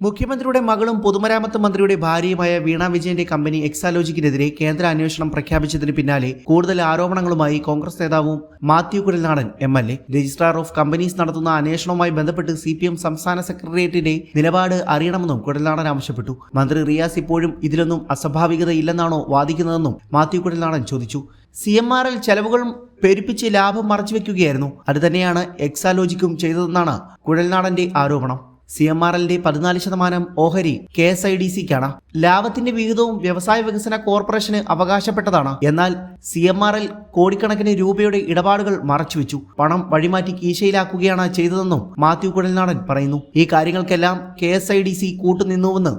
മുഖ്യമന്ത്രിയുടെ മകളും പൊതുമരാമത്ത് മന്ത്രിയുടെ ഭാര്യയുമായ വീണ വിജയന്റെ കമ്പനി എക്സാലോജിക്കിനെതിരെ കേന്ദ്ര അന്വേഷണം പ്രഖ്യാപിച്ചതിന് പിന്നാലെ കൂടുതൽ ആരോപണങ്ങളുമായി കോൺഗ്രസ് നേതാവും Mathew Kuzhalnadan MLA. Registrar of companies നടത്തുന്ന അന്വേഷണവുമായി ബന്ധപ്പെട്ട് CPM സംസ്ഥാന സെക്രട്ടേറിയറ്റിന്റെ നിലപാട് അറിയണമെന്നും കുഴൽനാടൻ ആവശ്യപ്പെട്ടു. മന്ത്രി റിയാസ് ഇപ്പോഴും ഇതിലൊന്നും അസ്വാഭാവികതയില്ലെന്നാണോ വാദിക്കുന്നതെന്നും മാത്യു കുഴൽനാടൻ ചോദിച്ചു. CMRL ചെലവുകളും പെരുപ്പിച്ച് ലാഭം മറച്ചുവെക്കുകയായിരുന്നു. അതുതന്നെയാണ് എക്സാലോജിക്കും ചെയ്തതെന്നാണ് കുഴൽനാടന്റെ ആരോപണം. CMRLന്റെ 14% ഓഹരി KSIDCക്കാണ്. ലാഭത്തിന്റെ വിഹിതവും വ്യവസായ വികസന കോർപ്പറേഷന് അവകാശപ്പെട്ടതാണ്. എന്നാൽ CMRL കോടിക്കണക്കിന് രൂപയുടെ ഇടപാടുകൾ മറച്ചുവെച്ചു. പണം വഴിമാറ്റി കീശയിലാക്കുകയാണ് ചെയ്തതെന്നും മാത്യു കുഴൽനാടൻ പറയുന്നു. ഈ കാര്യങ്ങൾക്കെല്ലാം KSIDC കൂട്ടുനിന്നുവെന്ന്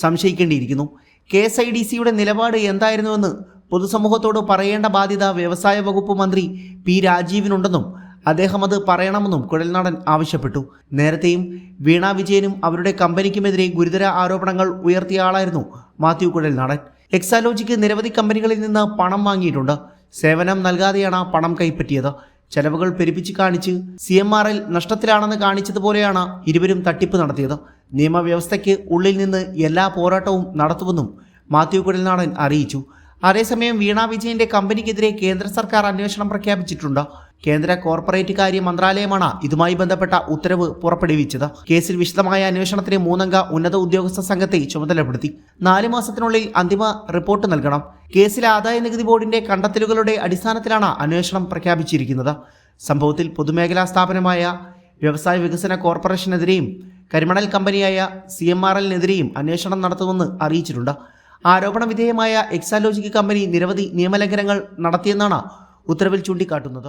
സംശയിക്കേണ്ടിയിരിക്കുന്നു. KSIDCയുടെ നിലപാട് എന്തായിരുന്നുവെന്ന് പൊതുസമൂഹത്തോട് പറയേണ്ട ബാധ്യത വ്യവസായ വകുപ്പ് മന്ത്രി P. രാജീവിനുണ്ടെന്നും അദ്ദേഹം അത് പറയണമെന്നും കുഴൽനാടൻ ആവശ്യപ്പെട്ടു. നേരത്തെയും വീണ വിജയനും അവരുടെ കമ്പനിക്കുമെതിരെ ഗുരുതര ആരോപണങ്ങൾ ഉയർത്തിയ ആളായിരുന്നു മാത്യു കുഴൽനാടൻ. എക്സാലോജിക്ക് നിരവധി കമ്പനികളിൽ നിന്ന് പണം വാങ്ങിയിട്ടുണ്ട്. സേവനം നൽകാതെയാണ് പണം കൈപ്പറ്റിയത്. ചെലവുകൾ പെരുപ്പിച്ച് കാണിച്ച് CMRL നഷ്ടത്തിലാണെന്ന് കാണിച്ചതുപോലെയാണ് ഇരുവരും തട്ടിപ്പ് നടത്തിയത്. നിയമവ്യവസ്ഥയ്ക്ക് ഉള്ളിൽ നിന്ന് എല്ലാ പോരാട്ടവും നടത്തുമെന്നും മാത്യു കുഴൽനാടൻ അറിയിച്ചു. അതേസമയം വീണ വിജയന്റെ കമ്പനിക്കെതിരെ കേന്ദ്ര സർക്കാർ അന്വേഷണം പ്രഖ്യാപിച്ചിട്ടുണ്ട്. കേന്ദ്ര കോർപ്പറേറ്റ് കാര്യ മന്ത്രാലയമാണ് ഇതുമായി ബന്ധപ്പെട്ട ഉത്തരവ് പുറപ്പെടുവിച്ചത്. കേസിൽ വിശദമായ അന്വേഷണത്തിന് 3-അംഗ ഉന്നത ഉദ്യോഗസ്ഥ സംഘത്തെ ചുമതലപ്പെടുത്തി. 4 മാസത്തിനുള്ളിൽ അന്തിമ റിപ്പോർട്ട് നൽകണം. കേസിലെ ആദായ നികുതി ബോർഡിന്റെ കണ്ടെത്തലുകളുടെ അടിസ്ഥാനത്തിലാണ് അന്വേഷണം പ്രഖ്യാപിച്ചിരിക്കുന്നത്. സംഭവത്തിൽ പൊതുമേഖലാ സ്ഥാപനമായ വ്യവസായ വികസന കോർപ്പറേഷനെതിരെയും കരിമണൽ കമ്പനിയായ CMRLനെതിരെയും അന്വേഷണം നടത്തുമെന്ന് അറിയിച്ചിട്ടുണ്ട്. ആരോപണ വിധേയമായ എക്സാലോജിക് കമ്പനി നിരവധി നിയമലംഘനങ്ങൾ നടത്തിയെന്നാണ് ഉത്തരവിൽ ചൂണ്ടിക്കാട്ടുന്നത്.